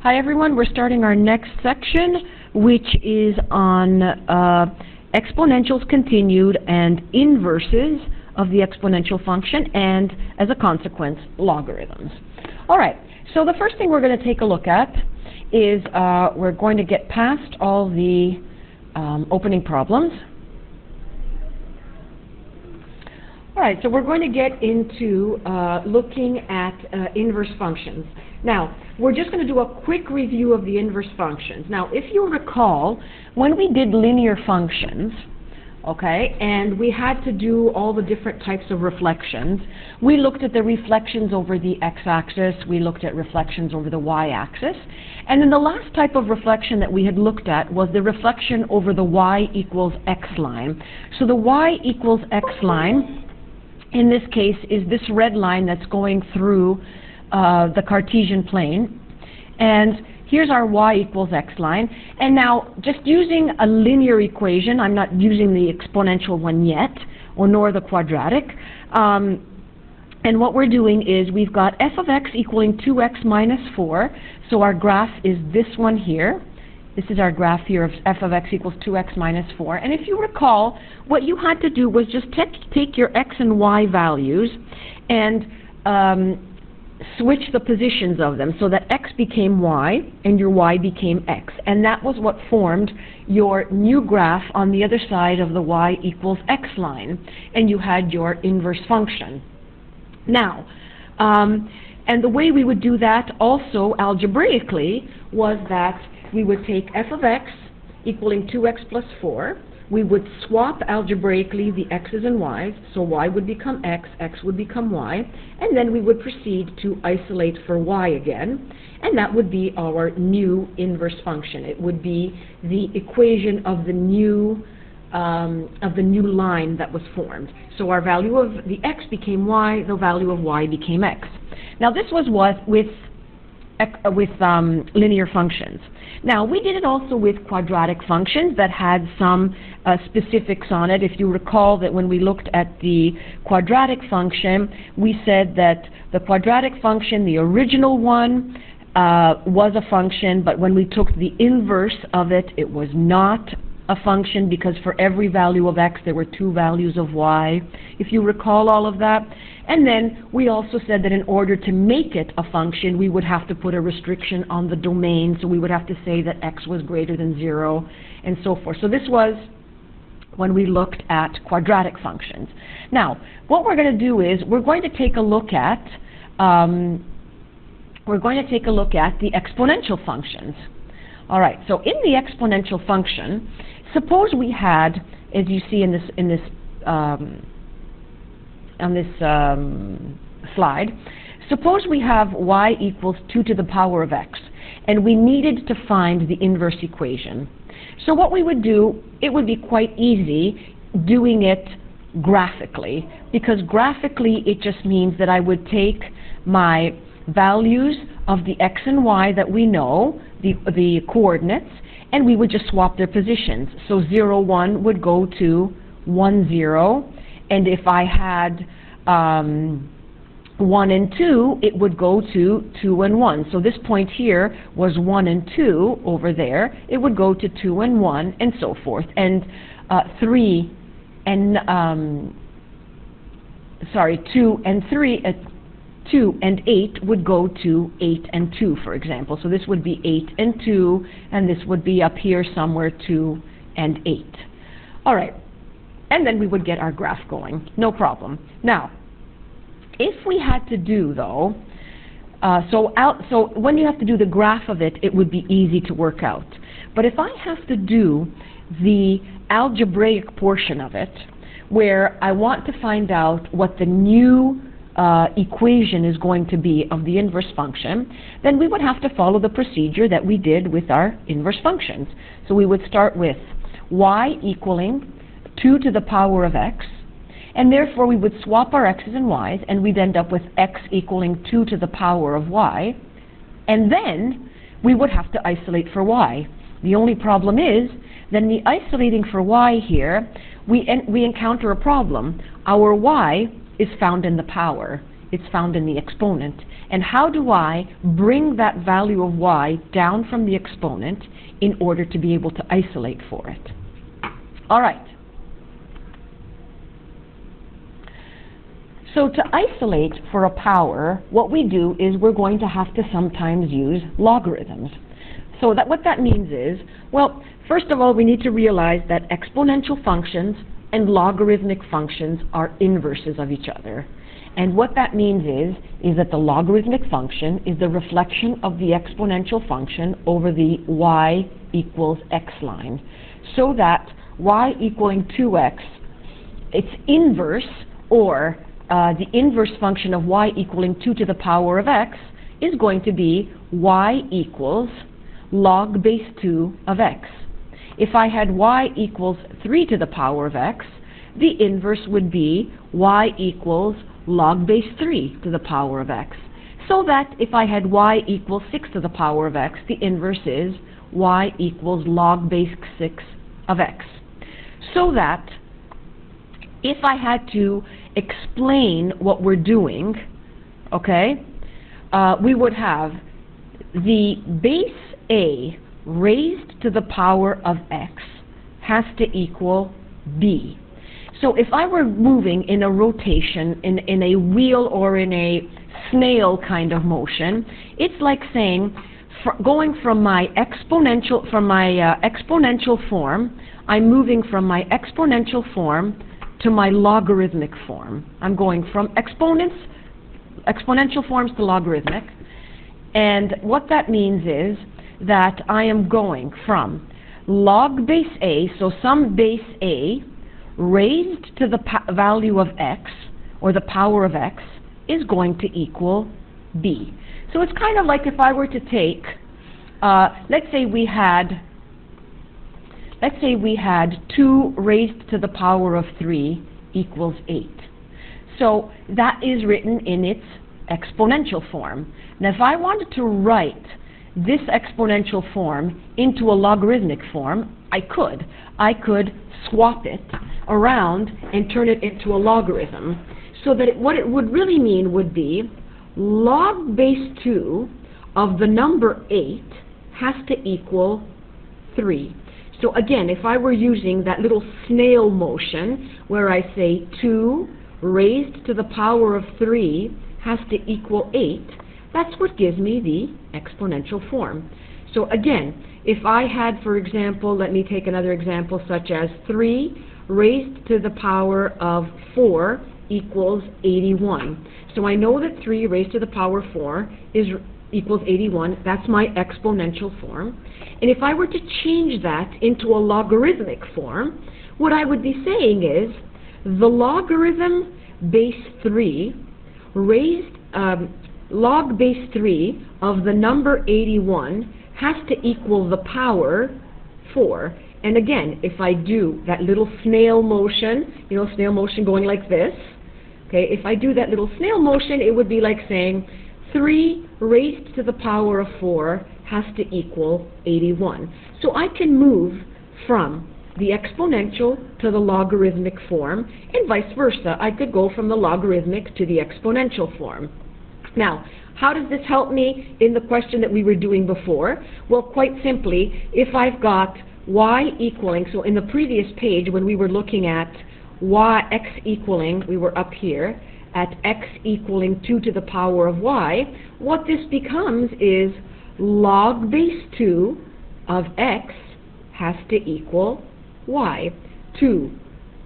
Hi everyone, we're starting our next section, which is on exponentials continued and inverses of the exponential function, and as a consequence, logarithms. Alright, so the first thing we're going to take a look at is we're going to get past all the opening problems. Alright, so we're going to get into looking at inverse functions. Now, we're just going to do a quick review of the inverse functions. Now, if you recall, when we did linear functions, okay, and we had to do all the different types of reflections, we looked at the reflections over the x-axis, we looked at reflections over the y-axis, and then the last type of reflection that we had looked at was the reflection over the y equals x line. So the y equals x line, in this case, is this red line that's going through the Cartesian plane, and here's our y equals x line. And now, just using a linear equation, I'm not using the exponential one yet, or nor the quadratic, and what we're doing is we've got f of x equaling 2x minus 4, so our graph is this one here. This is our graph here of f of x equals 2x minus 4. And if you recall, what you had to do was just take your x and y values and switch the positions of them so that x became y and your y became x. And that was what formed your new graph on the other side of the y equals x line. And you had your inverse function. Now, and the way we would do that also algebraically was that we would take f of x equaling 2x plus 4. We would swap algebraically the x's and y's, so y would become x, x would become y, and then we would proceed to isolate for y again, and that would be our new inverse function. It would be the equation of the new line that was formed. So our value of the x became y, the value of y became x. Now this was what with linear functions. Now, we did it also with quadratic functions that had some specifics on it. If you recall that when we looked at the quadratic function, we said that the quadratic function, the original one, was a function, but when we took the inverse of it, it was not a function, because for every value of x there were two values of y, if you recall all of that. And then we also said that in order to make it a function, we would have to put a restriction on the domain, so we would have to say that x was greater than 0 and so forth. So this was when we looked at quadratic functions. Now, what we're going to do is we're going to take a look at the exponential functions. All right, so in the exponential function, suppose we had, as you see on this slide, suppose we have y equals 2 to the power of x, and we needed to find the inverse equation. So what we would do, it would be quite easy doing it graphically, because graphically it just means that I would take my values of the x and y that we know, the coordinates, and we would just swap their positions. So 0, 1 would go to 1, 0, and if I had 1 and 2, it would go to 2 and 1. So this point here was 1 and 2 over there. It would go to 2 and 1, and so forth. And 2 and 8 would go to 8 and 2, for example. So this would be 8 and 2, and this would be up here somewhere 2 and 8. All right. And then we would get our graph going, no problem. Now, if we had to do, though, so when you have to do the graph of it, it would be easy to work out. But if I have to do the algebraic portion of it, where I want to find out what the new equation is going to be of the inverse function, then we would have to follow the procedure that we did with our inverse functions. So we would start with y equaling 2 to the power of x, and therefore we would swap our x's and y's, and we'd end up with x equaling 2 to the power of y, and then we would have to isolate for y. The only problem is, then the isolating for y here, we encounter a problem. Our y is found in the power. It's found in the exponent. And how do I bring that value of y down from the exponent in order to be able to isolate for it? All right. So to isolate for a power, what we do is we're going to have to sometimes use logarithms. So what that means is, well, first of all, we need to realize that exponential functions and logarithmic functions are inverses of each other. And what that means is that the logarithmic function is the reflection of the exponential function over the y equals x line. So that y equaling 2x, its inverse, or the inverse function of y equaling 2 to the power of x, is going to be y equals log base 2 of x. If I had y equals 3 to the power of x, the inverse would be y equals log base 3 to the power of x. So that if I had y equals 6 to the power of x, the inverse is y equals log base 6 of x. So that if I had to explain what we're doing, okay, we would have the base a raised to the power of x has to equal b. So if I were moving in a rotation, in a wheel or in a snail kind of motion, it's like saying, going from my exponential form, I'm moving from my exponential form to my logarithmic form. I'm going from exponential forms to logarithmic. And what that means is that I am going from log base a, so some base a, raised to the value of x, or the power of x, is going to equal b. So it's kind of like if I were to take, let's say we had 2 raised to the power of 3 equals 8. So that is written in its exponential form. Now if I wanted to write this exponential form into a logarithmic form, I could swap it around and turn it into a logarithm, so that what it would really mean would be log base 2 of the number 8 has to equal 3. So again, if I were using that little snail motion where I say 2 raised to the power of 3 has to equal 8, that's what gives me the exponential form. So again, if I had, for example, let me take another example such as 3 raised to the power of 4 equals 81. So I know that 3 raised to the power of 4 equals 81. That's my exponential form. And if I were to change that into a logarithmic form, what I would be saying is the logarithm base 3 raised log base 3 of the number 81 has to equal the power 4. And again, if I do that little snail motion, snail motion going like this, okay, if I do that little snail motion, it would be like saying 3 raised to the power of 4 has to equal 81. So I can move from the exponential to the logarithmic form, and vice versa. I could go from the logarithmic to the exponential form. Now, how does this help me in the question that we were doing before? Well, quite simply, if I've got y equaling, so in the previous page when we were looking at x equaling, we were up here, at x equaling 2 to the power of y, what this becomes is log base 2 of x has to equal y. 2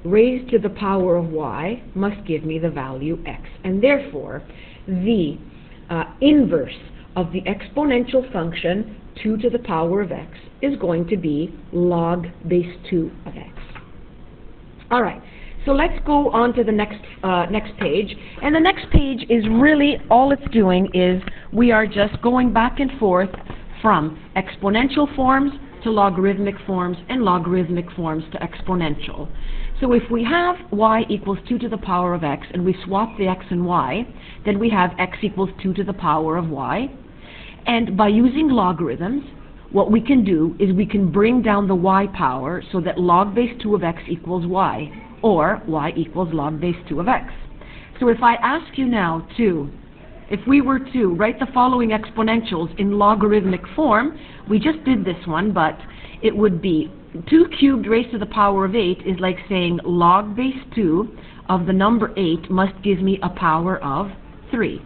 raised to the power of y must give me the value x. And therefore, the inverse of the exponential function 2 to the power of x is going to be log base 2 of x. All right, so let's go on to the next page. And the next page is really, all it's doing is we are just going back and forth from exponential forms to logarithmic forms and logarithmic forms to exponential. So if we have y equals 2 to the power of x and we swap the x and y, then we have x equals 2 to the power of y. And by using logarithms, what we can do is we can bring down the y power so that log base 2 of x equals y, or y equals log base 2 of x. So if I ask you now to if we were to write the following exponentials in logarithmic form, we just did this one, but it would be 2 cubed raised to the power of 8 is like saying log base 2 of the number 8 must give me a power of 3.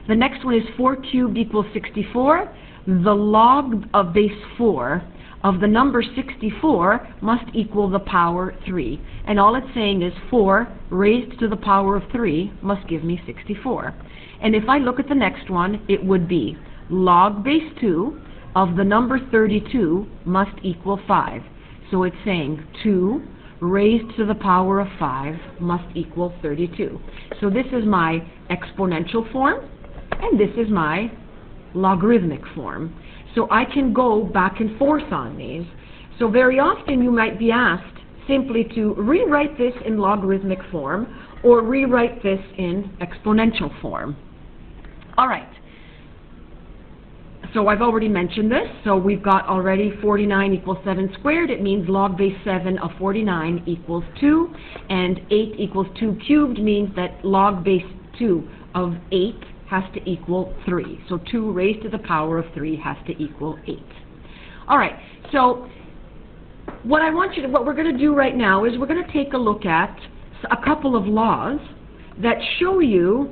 The next one is 4 cubed equals 64. The log of base 4 of the number 64 must equal the power 3. And all it's saying is 4 raised to the power of 3 must give me 64. And if I look at the next one, it would be log base 2 of the number 32 must equal 5. So it's saying 2 raised to the power of 5 must equal 32. So this is my exponential form, and this is my logarithmic form. So I can go back and forth on these. So very often you might be asked simply to rewrite this in logarithmic form or rewrite this in exponential form. All right. So I've already mentioned this. So we've got already 49 equals 7 squared. It means log base 7 of 49 equals 2. And 8 equals 2 cubed means that log base 2 of 8 has to equal 3. So 2 raised to the power of 3 has to equal 8. All right. So what we're going to do right now is we're going to take a look at a couple of laws that show you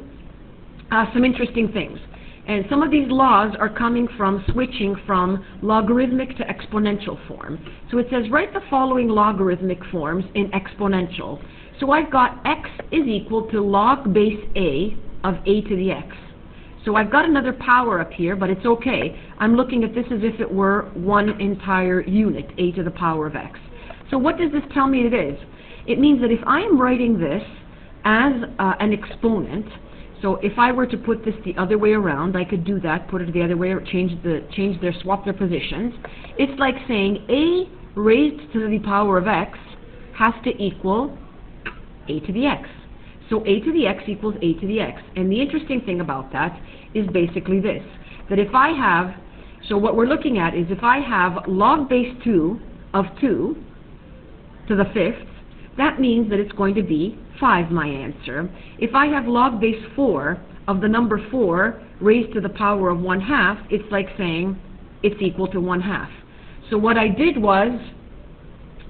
some interesting things. And some of these laws are coming from switching from logarithmic to exponential form. So it says write the following logarithmic forms in exponential. So I've got x is equal to log base a of a to the x. So I've got another power up here, but it's okay. I'm looking at this as if it were one entire unit, a to the power of x. So what does this tell me it is? It means that if I am writing this as an exponent, so if I were to put this the other way around, I could do that, put it the other way, or swap their positions. It's like saying a raised to the power of x has to equal a to the x. So a to the x equals a to the x. And the interesting thing about that is basically this, that if I have, so what we're looking at is if I have log base 2 of 2 to the 5th, that means that it's going to be 5, my answer. If I have log base 4 of the number 4 raised to the power of 1/2, it's like saying it's equal to 1/2. So what I did was,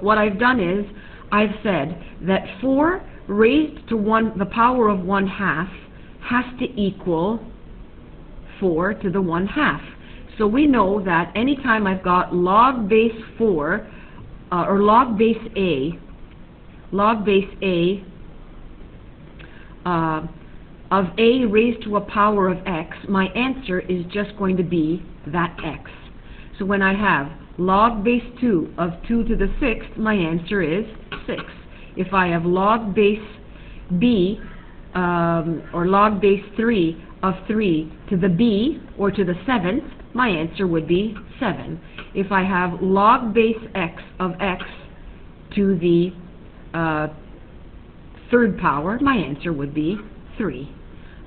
what I've done is, I've said that 4 raised to the power of 1/2 has to equal 4 to the 1/2. So we know that anytime I've got log base 4, or log base a of a raised to a power of x, my answer is just going to be that x. So when I have log base 2 of 2 to the 6th, my answer is 6. If I have log base b, or log base 3 of 3 to the b, or to the 7th, my answer would be 7. If I have log base x of x to the 3rd power, my answer would be 3.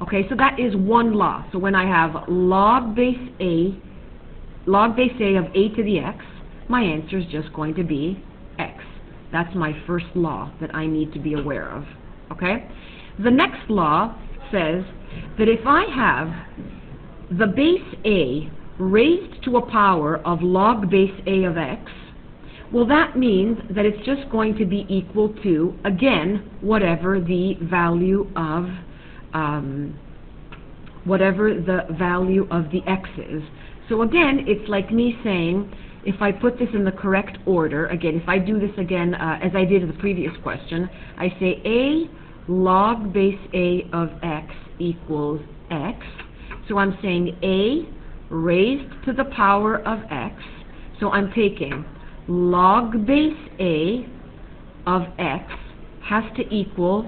Okay, so that is one law. So when I have log base a of a to the x, my answer is just going to be x. That's my first law that I need to be aware of. Okay? The next law says that if I have the base a raised to a power of log base a of x, well, that means that it's just going to be equal to, again, whatever the value of the x is. So again, it's like me saying, if I put this in the correct order, again, if I do this again as I did in the previous question, I say a log base a of x equals x. So I'm saying a raised to the power of x. So I'm taking log base a of x has to equal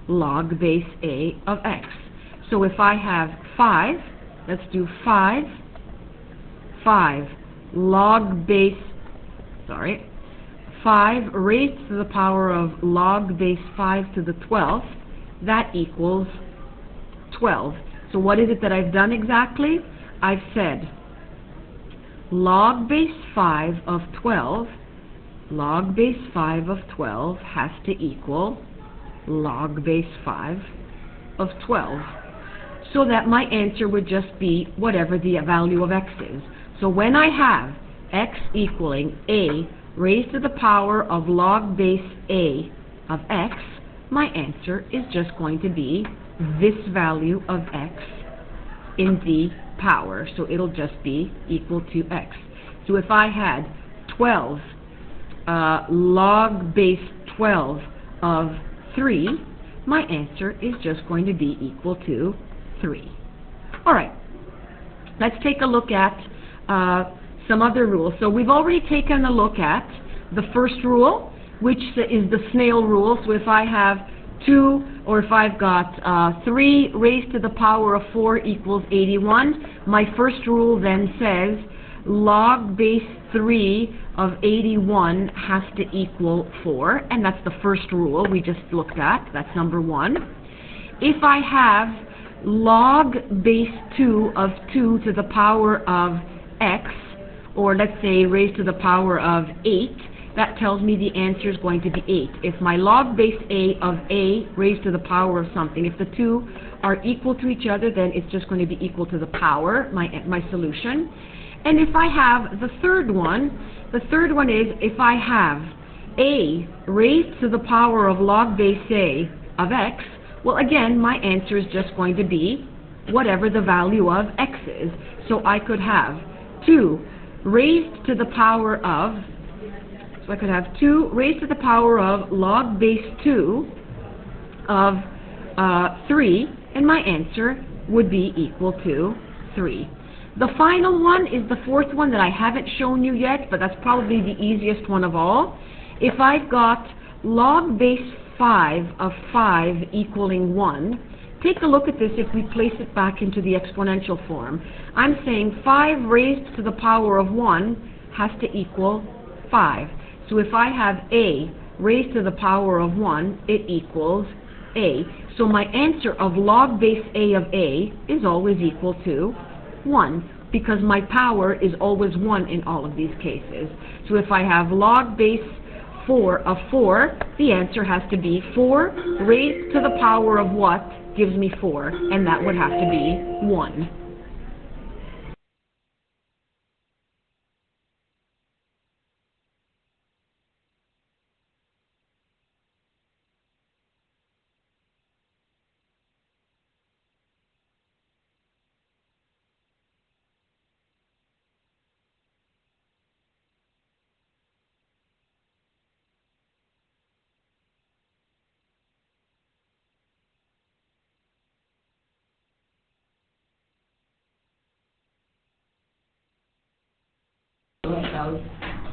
log base a of x. So if I have 5, let's do 5 log base, 5 raised to the power of log base 5 to the 12th, that equals 12. So what is it that I've done exactly? I've said log base 5 of 12, log base 5 of 12 has to equal log base 5 of 12. so that my answer would just be whatever the value of x is. So when I have x equaling a raised to the power of log base a of x, my answer is just going to be this value of x in the power. So it'll just be equal to x. So if I had 12 log base 12 of 3, my answer is just going to be equal to 3. All right, let's take a look at some other rules. So we've already taken a look at the first rule, which is the snail rule. So if I have 2, or if I've got 3 raised to the power of 4 equals 81, my first rule then says log base 3 of 81 has to equal 4, and that's the first rule we just looked at. That's number 1. If I have log base 2 of 2 to the power of x, or let's say raised to the power of 8, that tells me the answer is going to be 8. If my log base a of a raised to the power of something, if the two are equal to each other, then it's just going to be equal to the power, my solution. And if I have the third one is if I have a raised to the power of log base a of x, well again, my answer is just going to be whatever the value of x is. So I could have 2 raised to the power of, so I could have 2 raised to the power of log base 2 of 3, and my answer would be equal to 3. The final one is the fourth one that I haven't shown you yet, but that's probably the easiest one of all. If I've got log base 5 of 5 equaling 1, take a look at this if we place it back into the exponential form. I'm saying 5 raised to the power of 1 has to equal 5. So if I have a raised to the power of 1, it equals a. So my answer of log base a of a is always equal to 1, because my power is always 1 in all of these cases. So if I have log base 4 of 4, the answer has to be 4 raised to the power of what gives me 4, and that would have to be 1.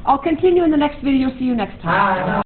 I'll continue in the next video. See you next time.